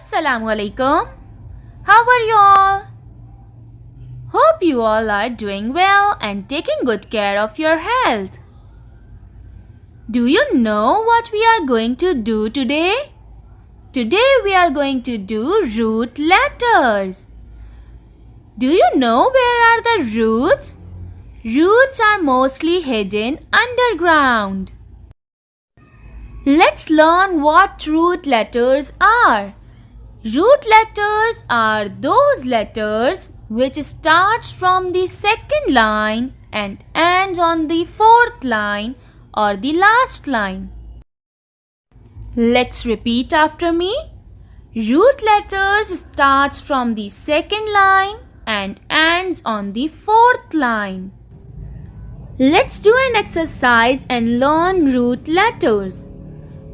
Assalamu alaikum. How are you all? Hope you all are doing well and taking good care of your health. Do you know what we are going to do today? Today we are going to do root letters. Do you know where are the roots? Roots are mostly hidden underground. Let's learn what root letters are. Root letters are those letters which starts from the second line and ends on the fourth line or the last line. Let's repeat after me. Root letters starts from the second line and ends on the fourth line. Let's do an exercise and learn root letters.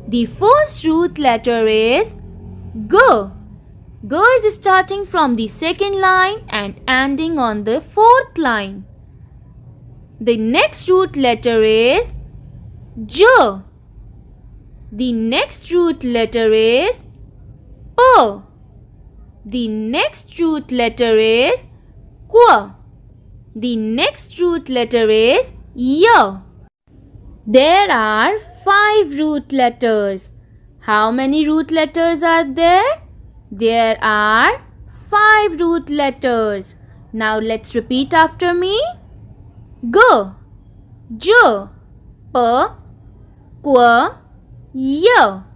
The first root letter is G. G is starting from the second line and ending on the fourth line. The next root letter is J. The next root letter is P. The next root letter is Q. The next root letter is Y. There are 5 root letters. How many root letters are there? There are 5 root letters. Now let's repeat after me. G, J, P, Q, Y.